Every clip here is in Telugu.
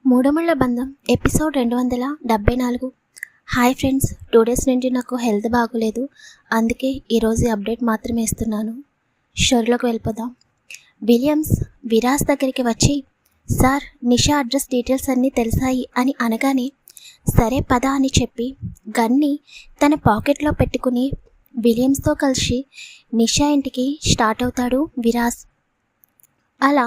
మూడముళ్ళ బంధం ఎపిసోడ్ 274. హాయ్ ఫ్రెండ్స్, 2 డేస్ నుండి నాకు హెల్త్ బాగోలేదు, అందుకే ఈరోజు అప్డేట్ మాత్రమే ఇస్తున్నాను. స్టోరీలోకి వెళ్ళిపోదాం. విలియమ్స్ విరాజ్ దగ్గరికి వచ్చి, సార్ నిషా అడ్రస్ డీటెయిల్స్ అన్నీ తెలిసాయి అని అనగానే, సరే పద అని చెప్పి గన్ని తన పాకెట్లో పెట్టుకుని విలియమ్స్తో కలిసి నిషా ఇంటికి స్టార్ట్ అవుతాడు విరాజ్. అలా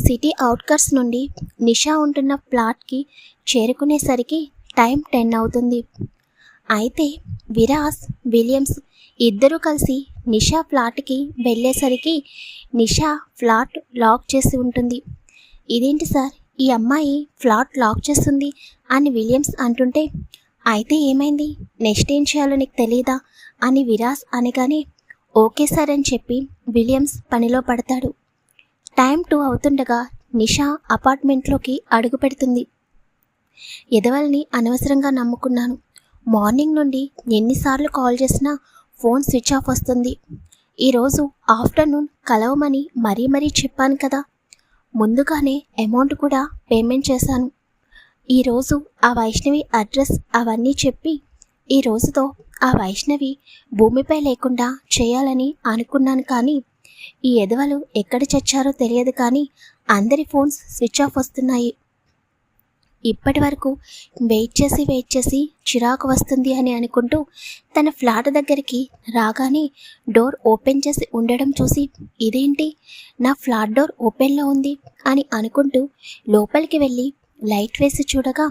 సిటీ అవుట్కట్స్ నుండి నిషా ఉంటున్న ప్లాట్కి చేరుకునేసరికి టైం 10 అవుతుంది. అయితే విరాజ్, విలియమ్స్ ఇద్దరూ కలిసి నిషా ఫ్లాట్కి వెళ్ళేసరికి నిషా ఫ్లాట్ లాక్ చేసి ఉంటుంది. ఇదేంటి సార్, ఈ అమ్మాయి ఫ్లాట్ లాక్ చేస్తుంది అని విలియమ్స్ అంటుంటే, అయితే ఏమైంది, నెక్స్ట్ ఏం చేయాలో నీకు తెలీదా అని విరాజ్ అనగానే, ఓకే సార్ అని చెప్పి విలియమ్స్ పనిలో పడతాడు. టైం 2 అవుతుండగా నిషా అపార్ట్మెంట్లోకి అడుగు పెడుతుంది. ఎదవల్ని అనవసరంగా నమ్ముకున్నాను. మార్నింగ్ నుండి ఎన్నిసార్లు కాల్ చేసినా ఫోన్ స్విచ్ ఆఫ్ వస్తుంది. ఈరోజు ఆఫ్టర్నూన్ కలవమని మరీ చెప్పాను కదా, ముందుగానే అమౌంట్ కూడా పేమెంట్ చేశాను. ఈరోజు ఆ వైష్ణవి అడ్రస్ అవన్నీ చెప్పి ఈ రోజుతో ఆ వైష్ణవి భూమిపై లేకుండా చేయాలని అనుకున్నాను. కానీ ఈ ఎదవలు ఎక్కడ చచ్చారో తెలియదు, కానీ అందరి ఫోన్స్ స్విచ్ ఆఫ్ వస్తున్నాయి. ఇప్పటి వరకు వెయిట్ చేసి చిరాకు వస్తుంది అని అనుకుంటూ తన ఫ్లాట్ దగ్గరికి రాగానే డోర్ ఓపెన్ చేసి ఉండడం చూసి, ఇదేంటి నా ఫ్లాట్ డోర్ ఓపెన్లో ఉంది అని అనుకుంటూ లోపలికి వెళ్ళి లైట్ వేసి చూడగా,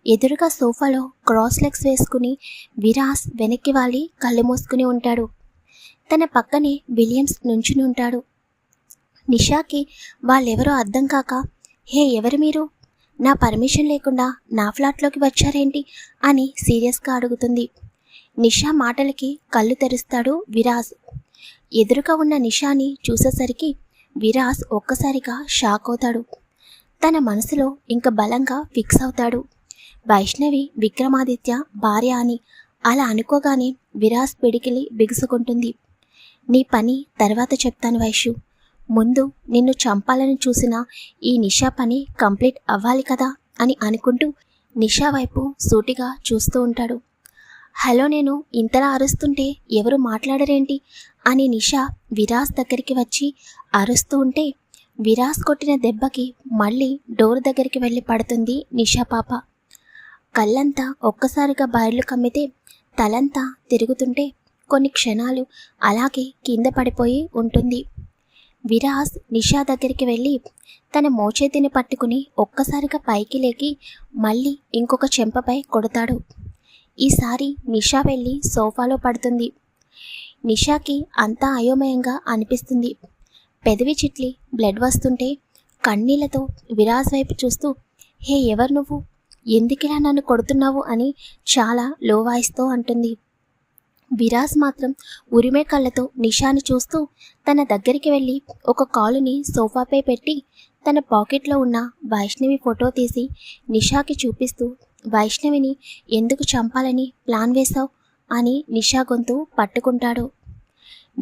ఎదురుగా సోఫాలో క్రాస్ లెగ్స్ వేసుకుని విరాజ్ వెనక్కి వాలి కళ్ళు మూసుకుని ఉంటాడు. తన పక్కనే విలియమ్స్ నుంచుని ఉంటాడు. నిషాకి వాళ్ళెవరో అర్థం కాక, హే ఎవరు మీరు, నా పర్మిషన్ లేకుండా నా ఫ్లాట్లోకి వచ్చారేంటి అని సీరియస్గా అడుగుతుంది. నిషా మాటలకి కళ్ళు తెరుస్తాడు విరాజ్. ఎదురుగా ఉన్న నిషాని చూసేసరికి విరాజ్ ఒక్కసారిగా షాక్ అవుతాడు. తన మనసులో ఇంకా బలంగా ఫిక్స్ అవుతాడు, వైష్ణవి విక్రమాదిత్య భార్య అని. అలా అనుకోగానే విరాజ్ పిడికిలి బిగుసుకుంటుంది. నీ పని తర్వాత చెప్తాను వైషు, ముందు నిన్ను చంపాలని చూసిన ఈ నిషా పని కంప్లీట్ అవ్వాలి కదా అని అనుకుంటూ నిషా వైపు సూటిగా చూస్తూ ఉంటాడు. హలో, నేను ఇంతలా అరుస్తుంటే ఎవరు మాట్లాడరేంటి అని నిషా విరాజ్ దగ్గరికి వచ్చి అరుస్తూ ఉంటే, విరాజ్ కొట్టిన దెబ్బకి మళ్ళీ డోర్ దగ్గరికి వెళ్ళి పడుతుంది నిషా పాప. కళ్ళంతా ఒక్కసారిగా బయర్లు కమ్మితే తలంతా తిరుగుతుంటే కొన్ని క్షణాలు అలాగే కింద పడిపోయి ఉంటుంది. విరాజ్ నిషా దగ్గరికి వెళ్ళి తన మోచేతిని పట్టుకుని ఒక్కసారిగా పైకి లేకి మళ్ళీ ఇంకొక చెంపపై కొడతాడు. ఈసారి నిషా వెళ్ళి సోఫాలో పడుతుంది. నిషాకి అంతా అయోమయంగా అనిపిస్తుంది. పెదవి చిట్లి బ్లడ్ వస్తుంటే కన్నీళ్లతో విరాజ్ వైపు చూస్తూ, హే ఎవరు నువ్వు, ఎందుకిలా నన్ను కొడుతున్నావు అని చాలా లో వాయిస్తో అంటుంది. విరాజ్ మాత్రం ఉరిమే కళ్ళతో నిషాని చూస్తూ తన దగ్గరికి వెళ్ళి ఒక కాలుని సోఫాపై పెట్టి తన పాకెట్లో ఉన్న వైష్ణవి ఫోటో తీసి నిషాకి చూపిస్తూ, వైష్ణవిని ఎందుకు చంపాలని ప్లాన్ వేశావు అని నిషా గొంతు పట్టుకుంటాడు.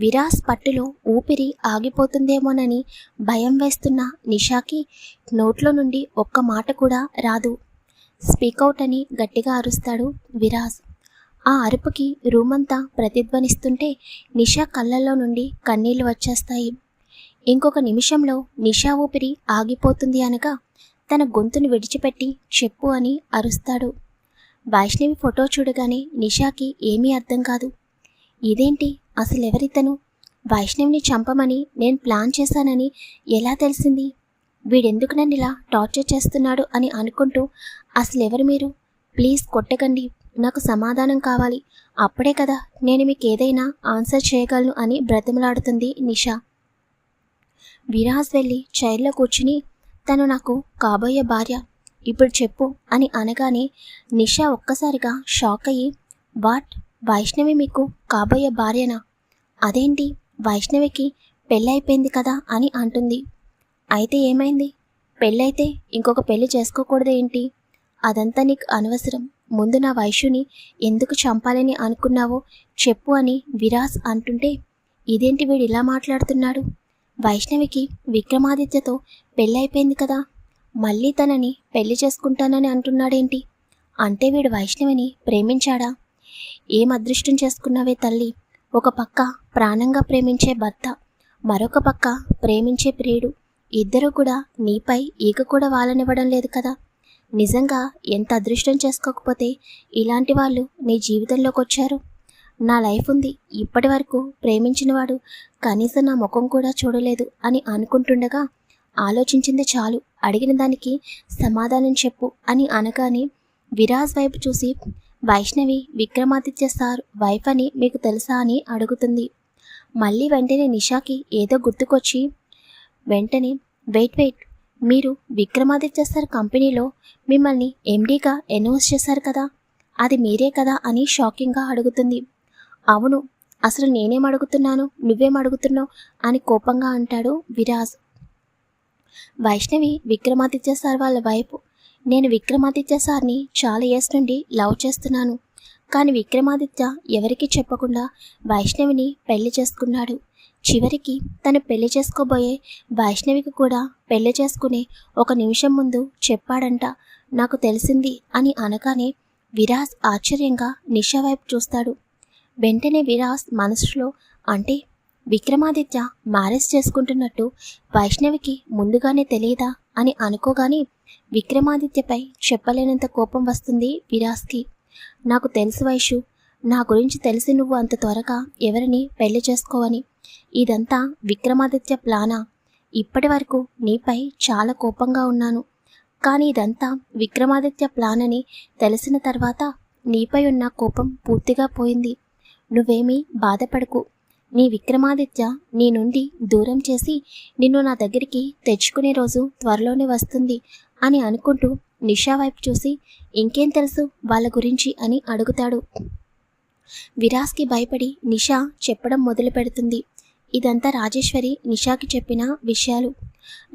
విరాజ్ పట్టులో ఊపిరి ఆగిపోతుందేమోనని భయం వేస్తున్న నిషాకి నోట్లో నుండి ఒక్క మాట కూడా రాదు. స్పీకౌట్ అని గట్టిగా అరుస్తాడు విరాజ్. ఆ అరుపుకి రూమంతా ప్రతిధ్వనిస్తుంటే నిషా కళ్ళల్లో నుండి కన్నీళ్లు వచ్చేస్తాయి. ఇంకొక నిమిషంలో నిషా ఊపిరి ఆగిపోతుంది అనగా తన గొంతును విడిచిపెట్టి చెప్పు అని అరుస్తాడు. వైష్ణవి ఫోటో చూడగానే నిషాకి ఏమీ అర్థం కాదు. ఇదేంటి, అసలెవరితను, వైష్ణవిని చంపమని నేను ప్లాన్ చేశానని ఎలా తెలిసింది, వీడెందుకు నన్ను ఇలా టార్చర్ చేస్తున్నాడు అని అనుకుంటూ, అసలెవరు మీరు, ప్లీజ్ కొట్టకండి, నాకు సమాధానం కావాలి, అప్పుడే కదా నేను మీకు ఏదైనా ఆన్సర్ చేయగలను అని బ్రతిమలాడుతుంది నిషా. విరాజ్ వెళ్ళి చైర్లో కూర్చుని, తను నాకు కాబోయే భార్య, ఇప్పుడు చెప్పు అని అనగానే నిషా ఒక్కసారిగా షాక్ అయ్యి, వాట్, వైష్ణవి మీకు కాబోయే భార్యనా, అదేంటి, వైష్ణవికి పెళ్ళైపోయింది కదా అని అంటుంది. అయితే ఏమైంది, పెళ్ళైతే ఇంకొక పెళ్ళి చేసుకోకూడదు ఏంటి, అదంతా నీకు అనవసరం, ముందు నా వైషుని ఎందుకు చంపాలని అనుకున్నావో చెప్పు అని విరాజ్ అంటుంటే, ఇదేంటి వీడు ఇలా మాట్లాడుతున్నాడు, వైష్ణవికి విక్రమాదిత్యతో పెళ్ళైపోయింది కదా, మళ్ళీ తనని పెళ్లి చేసుకుంటానని అంటున్నాడేంటి? అంటే వీడు వైష్ణవిని ప్రేమించాడా? ఏం అదృష్టం చేసుకున్నావే తల్లి. ఒక పక్క ప్రాణంగా ప్రేమించే భర్త, మరొక పక్క ప్రేమించే ప్రియుడు, ఇద్దరు కూడా నీపై ఈగ కూడా వాలనివ్వడం లేదు కదా. నిజంగా ఎంత అదృష్టం చేసుకోకపోతే ఇలాంటి వాళ్ళు నీ జీవితంలోకి వచ్చారు. నా లైఫ్ ఉంది, ఇప్పటి వరకు ప్రేమించినవాడు కనీసం నా ముఖం కూడా చూడలేదు అని అనుకుంటుండగా ఆలోచించింది చాలు, అడిగిన దానికి సమాధానం చెప్పు అని అనగానే విరాజ్ వైపు చూసి, వైష్ణవి విక్రమాదిత్య సార్ వైఫ్ అని మీకు తెలుసా అని అడుగుతుంది. మళ్ళీ వెంటనే నిషాకి ఏదో గుర్తుకొచ్చి వెంటనే వెయిట్ మీరు విక్రమాదిత్య సార్ కంపెనీలో మిమ్మల్ని ఎండీగా అనౌన్స్ చేశారు కదా, అది మీరే కదా అని షాకింగ్గా అడుగుతుంది. అవును, అసలు నేనేం అడుగుతున్నాను, నువ్వేం అడుగుతున్నావు అని కోపంగా అంటాడు విరాజ్. వైష్ణవి విక్రమాదిత్య సార్ వాళ్ళ వైపు. నేను విక్రమాదిత్య సార్ని చాలా ఇయర్స్ నుండి లవ్ చేస్తున్నాను, కానీ విక్రమాదిత్య ఎవరికి చెప్పకుండా వైష్ణవిని పెళ్లి చేసుకున్నాడు. చివరికి తను పెళ్లి చేసుకోబోయే వైష్ణవికి కూడా పెళ్లి చేసుకునే ఒక నిమిషం ముందు చెప్పాడంట. నాకు తెలిసింది అని అనగానే విరాజ్ ఆశ్చర్యంగా నిషా వైపు చూస్తాడు. వెంటనే విరాజ్ మనసులో, అంటే విక్రమాదిత్య మ్యారేజ్ చేసుకుంటున్నట్టు వైష్ణవికి ముందుగానే తెలియదా అని అనుకోగానే విక్రమాదిత్యపై చెప్పలేనంత కోపం వస్తుంది విరాజ్కి. నాకు తెలుసు వైషు, నా గురించి తెలిసి నువ్వు అంత త్వరగా ఎవరిని పెళ్లి చేసుకోవని. ఇదంతా విక్రమాదిత్య ప్లానా? ఇప్పటి వరకు నీపై చాలా కోపంగా ఉన్నాను, కానీ ఇదంతా విక్రమాదిత్య ప్లాన్ అని తెలిసిన తర్వాత నీపై ఉన్న కోపం పూర్తిగా పోయింది. నువ్వేమీ బాధపడకు. నీ విక్రమాదిత్య నీ నుండి దూరం చేసి నిన్ను నా దగ్గరికి తెచ్చుకునే రోజు త్వరలోనే వస్తుంది అని అనుకుంటూ నిషా వైపు చూసి, ఇంకేం తెలుసు వాళ్ళ గురించి అని అడుగుతాడు. విరాజ్కి భయపడి నిషా చెప్పడం మొదలు పెడుతుంది. ఇదంతా రాజేశ్వరి నిషాకి చెప్పిన విషయాలు.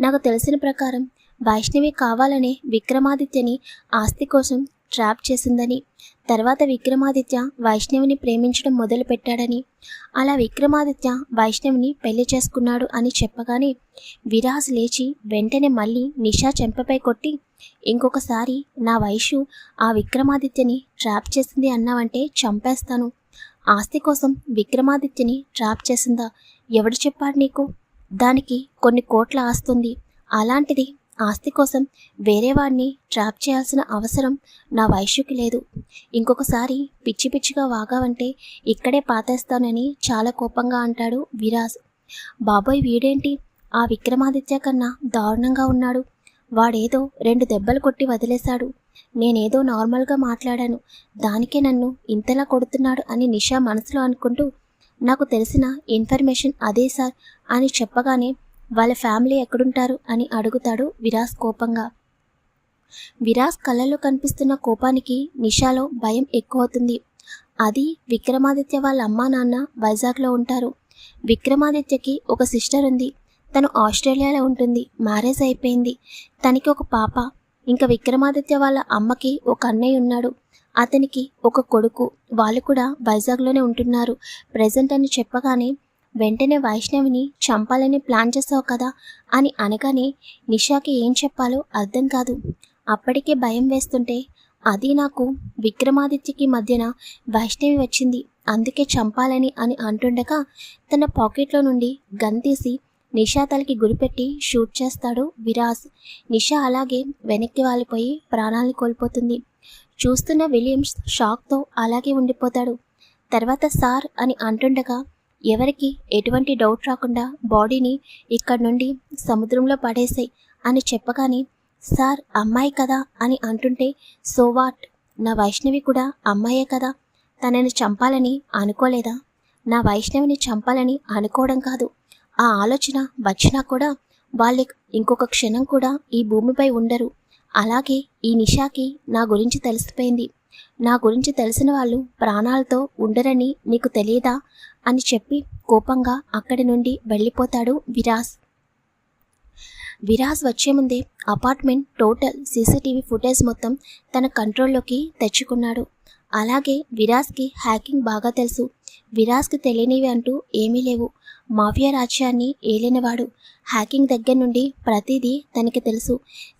నాకు తెలిసిన ప్రకారం వైష్ణవి కావాలనే విక్రమాదిత్యని ఆస్తి కోసం ట్రాప్ చేసిందని, తర్వాత విక్రమాదిత్య వైష్ణవిని ప్రేమించడం మొదలు పెట్టాడని, అలా విక్రమాదిత్య వైష్ణవిని పెళ్లి చేసుకున్నాడు అని చెప్పగానే విరాజ్ లేచి వెంటనే మళ్ళీ నిషా చెంపపై కొట్టి, ఇంకొకసారి నా వైషు ఆ విక్రమాదిత్యని ట్రాప్ చేసింది అన్నావంటే చంపేస్తాను. ఆస్తి కోసం విక్రమాదిత్యని ట్రాప్ చేసిందా? ఎవడు చెప్పాడు నీకు? దానికి కొన్ని కోట్ల ఆస్తుంది. అలాంటిది ఆస్తి కోసం వేరే వాడిని ట్రాప్ చేయాల్సిన అవసరం నా వైష్యుకి లేదు. ఇంకొకసారి పిచ్చి పిచ్చిగా వాగావంటే ఇక్కడే పాతేస్తానని చాలా కోపంగా అంటాడు విరాజ్. బాబోయ్, వీడేంటి ఆ విక్రమాదిత్య కన్నా దారుణంగా ఉన్నాడు. వాడేదో 2 దెబ్బలు కొట్టి వదిలేశాడు. నేనేదో నార్మల్గా మాట్లాడాను, దానికే నన్ను ఇంతలా కొడుతున్నాడు అని నిషా మనసులో అనుకుంటూ, నాకు తెలిసిన ఇన్ఫర్మేషన్ అదే సార్ అని చెప్పగానే వాళ్ళ ఫ్యామిలీ ఎక్కడుంటారు అని అడుగుతాడు విరాజ్ కోపంగా. విరాజ్ కళ్ళల్లో కనిపిస్తున్న కోపానికి నిషాలో భయం ఎక్కువవుతుంది. అది విక్రమాదిత్య వాళ్ళ అమ్మా నాన్న వైజాగ్లో ఉంటారు. విక్రమాదిత్యకి ఒక సిస్టర్ ఉంది, తను ఆస్ట్రేలియాలో ఉంటుంది. మ్యారేజ్ అయిపోయింది, తనకి ఒక పాప. ఇంకా విక్రమాదిత్య వాళ్ళ అమ్మకి ఒక అన్నయ్య ఉన్నాడు, అతనికి ఒక కొడుకు. వాళ్ళు కూడా వైజాగ్లోనే ఉంటున్నారు ప్రెజెంట్ అని చెప్పగానే వెంటనే వైష్ణవిని చంపాలని ప్లాన్ చేసావు కదా అని అనగానే నిషాకి ఏం చెప్పాలో అర్థం కాదు. అప్పటికే భయం వేస్తుంటే, అది నాకు విక్రమాదిత్యకి మధ్యన వైష్ణవి వచ్చింది, అందుకే చంపాలని అని అంటుండగా తన పాకెట్లో నుండి గన్ తీసి నిషా తలకి గురిపెట్టి షూట్ చేస్తాడు విరాజ్. నిషా అలాగే వెనక్కి వాలిపోయి ప్రాణాలను కోల్పోతుంది. చూస్తున్న విలియమ్స్ షాక్తో అలాగే ఉండిపోతాడు. తర్వాత సార్ అని అంటుండగా ఎవరికి ఎటువంటి డౌట్ రాకుండా బాడీని ఇక్కడి నుండి సముద్రంలో పడేసాయి అని చెప్పగానే, సార్ అమ్మాయి కదా అని అంటుంటే, సో వాట్, నా వైష్ణవి కూడా అమ్మాయే కదా, తనని చంపాలని అనుకోలేదా? నా వైష్ణవిని చంపాలని అనుకోవడం కాదు, ఆ ఆలోచన వచ్చినా కూడా వాళ్ళు ఇంకొక క్షణం కూడా ఈ భూమిపై ఉండరు. అలాగే ఈ నిషాకి నా గురించి తెలిసిపోయింది. నా గురించి తెలిసిన వాళ్ళు ప్రాణాలతో ఉండరని నీకు తెలియదా అని చెప్పి కోపంగా అక్కడి నుండి వెళ్ళిపోతాడు విరాజ్. విరాజ్ వచ్చే ముందే అపార్ట్మెంట్ టోటల్ సీసీటీవీ ఫుటేజ్ మొత్తం తన కంట్రోల్లోకి తెచ్చుకున్నాడు. అలాగే విరాజ్కి హ్యాకింగ్ బాగా తెలుసు. విరాజ్కి తెలియనివి అంటూ ఏమీ లేవు. మాఫియా రాజ్యాన్ని ఏలినవాడు. హ్యాకింగ్ దగ్గర నుండి ప్రతిదీ తనకి తెలుసు.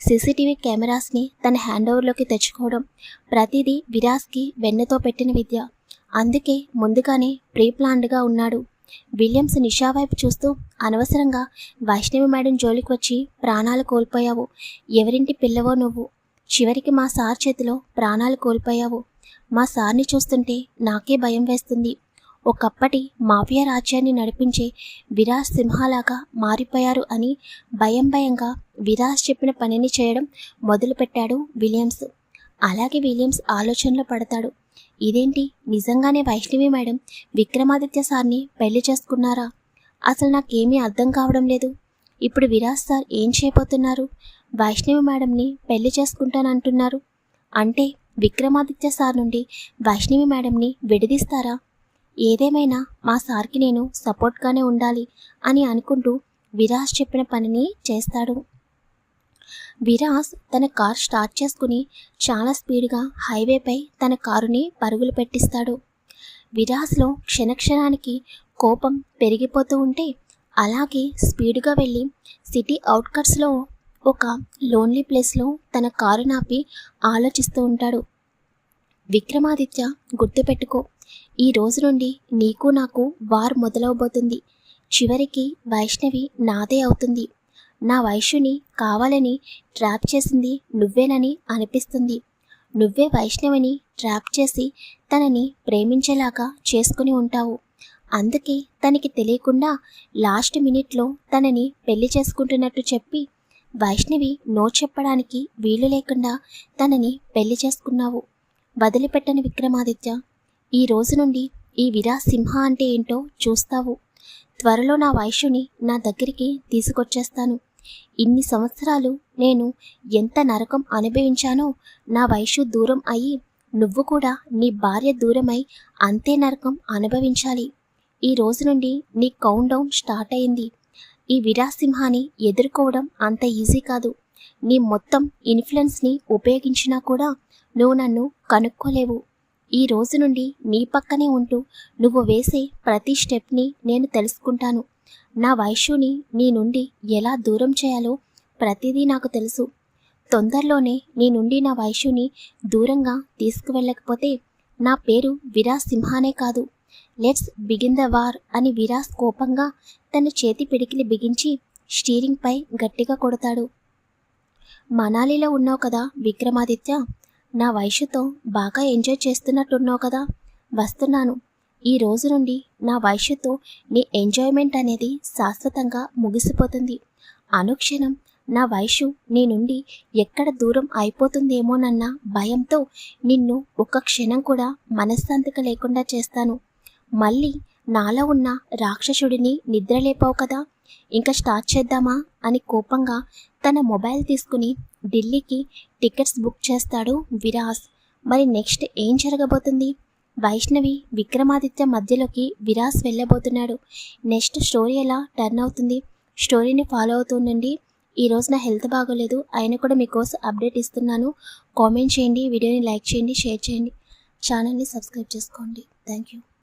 సీసీటీవీ కెమెరాస్ని తన హ్యాండ్ ఓవర్లోకి తెచ్చుకోవడం ప్రతిదీ విరాజ్కి వెన్నతో పెట్టిన విద్య. అందుకే ముందుగానే ప్రీ ప్లాన్డ్గా ఉన్నాడు. విలియమ్స్ నిషా వైపు చూస్తూ, అనవసరంగా వైష్ణవి మేడం జోలికి వచ్చి ప్రాణాలు కోల్పోయావు. ఎవరింటి పిల్లవో నువ్వు. చివరికి మా సార్ చేతిలో ప్రాణాలు కోల్పోయావు. మా సార్ని చూస్తుంటే నాకే భయం వేస్తుంది. ఒకప్పటి మాఫియా రాజ్యాన్ని నడిపించే విరాజ్ సింహాలాగా మారిపోయారు అని భయంగా విరాజ్ చెప్పిన పనిని చేయడం మొదలుపెట్టాడు విలియమ్స్. అలాగే విలియమ్స్ ఆలోచనలో పడతాడు. ఇదేంటి, నిజంగానే వైష్ణవి మేడం విక్రమాదిత్య సార్ని పెళ్లి చేసుకున్నారా? అసలు నాకేమీ అర్థం కావడం లేదు. ఇప్పుడు విరాజ్ సార్ ఏం చేయబోతున్నారు? వైష్ణవి మేడంని పెళ్లి చేసుకుంటానంటున్నారు అంటే విక్రమాదిత్య సార్ నుండి వైష్ణవి మేడంని విడదీస్తారా? ఏదేమైనా మా సార్కి నేను సపోర్ట్గానే ఉండాలి అని అనుకుంటూ విరాజ్ చెప్పిన పనిని చేస్తాడు. విరాజ్ తన కార్ స్టార్ట్ చేసుకుని చాలా స్పీడ్గా హైవేపై తన కారుని పరుగులు పెట్టిస్తాడు. విరాజ్లో క్షణక్షణానికి కోపం పెరిగిపోతూ ఉంటే అలాగే స్పీడ్గా వెళ్ళి సిటీ అవుట్కట్స్లో ఒక లోన్లీ ప్లేస్లో తన కారు నాపి ఆలోచిస్తూ ఉంటాడు. విక్రమాదిత్య, గుర్తుపెట్టుకో, ఈ రోజు నుండి నీకు నాకు వార్ మొదలవబోతుంది. చివరికి వైష్ణవి నాదే అవుతుంది. నా వైష్ణుని కావాలని ట్రాప్ చేసింది నువ్వేనని అనిపిస్తుంది. నువ్వే వైష్ణవిని ట్రాప్ చేసి తనని ప్రేమించేలాగా చేసుకుని ఉంటావు. అందుకే తనకి తెలియకుండా లాస్ట్ మినిట్లో తనని పెళ్లి చేసుకుంటున్నట్టు చెప్పి వైష్ణవి నో చెప్పడానికి వీలు లేకుండా తనని పెళ్లి చేసుకున్నావు. వదిలిపెట్టని విక్రమాదిత్య, ఈ రోజు నుండి ఈ విరాజ్ సింహ అంటే ఏంటో చూస్తావు. త్వరలో నా వైష్ణుని నా దగ్గరికి తీసుకొచ్చేస్తాను. ఇన్ని సంవత్సరాలు నేను ఎంత నరకం అనుభవించానో నా వైషు దూరం అయ్యి నువ్వు కూడా నీ భార్య దూరమై అంతే నరకం అనుభవించాలి. ఈ రోజు నుండి నీ కౌంట్ డౌన్ స్టార్ట్ అయింది. ఈ విరాజ్ సింహాన్ని ఎదుర్కోవడం అంత ఈజీ కాదు. నీ మొత్తం ఇన్ఫ్లుయెన్స్ని ఉపయోగించినా కూడా నువ్వు నన్ను కనుక్కోలేవు. ఈ రోజు నుండి నీ పక్కనే ఉంటూ నువ్వు వేసే ప్రతి స్టెప్ని నేను తెలుసుకుంటాను. నా వైష్ణుని నీ నుండి ఎలా దూరం చేయాలో ప్రతిదీ నాకు తెలుసు. తొందరలోనే నీ నుండి నా వైష్ణుని దూరంగా తీసుకువెళ్ళకపోతే నా పేరు విరాజ్ సింహానే కాదు. లెట్స్ బిగిన్ ద వార్ అని విరాజ్ కోపంగా తన చేతి పిడికిలి బిగించి స్టీరింగ్ పై గట్టిగా కొడతాడు. మనాలిలో ఉన్నావు కదా విక్రమాదిత్య, నా వైష్ణుతో బాగా ఎంజాయ్ చేస్తున్నట్టున్నావు కదా. వస్తున్నాను. ఈ రోజు నుండి నా వైష్ణుతో నీ ఎంజాయ్మెంట్ అనేది శాశ్వతంగా ముగిసిపోతుంది. అనుక్షణం నా వైష్ణు నీ నుండి ఎక్కడ దూరం అయిపోతుందేమోనన్న భయంతో నిన్ను ఒక్క క్షణం కూడా మనశ్శాంతిక లేకుండా చేస్తాను. మళ్ళీ నాలో ఉన్న రాక్షసుడిని నిద్రలేపావు కదా, ఇంకా స్టార్ట్ చేద్దామా అని కోపంగా తన మొబైల్ తీసుకుని ఢిల్లీకి టికెట్స్ బుక్ చేస్తాడు విరాజ్. మరి నెక్స్ట్ ఏం జరగబోతుంది? వైష్ణవి విక్రమాదిత్య మధ్యలోకి విరాజ్ వెళ్ళబోతున్నాడు. నెక్స్ట్ స్టోరీ ఎలా టర్న్ అవుతుంది? స్టోరీని ఫాలో అవుతుండండి. ఈరోజు నా హెల్త్ బాగోలేదు, అయినా కూడా మీకోసం అప్డేట్ ఇస్తున్నాను. కామెంట్ చేయండి, వీడియోని లైక్ చేయండి, షేర్ చేయండి, ఛానల్ని సబ్స్క్రైబ్ చేసుకోండి. Thank you.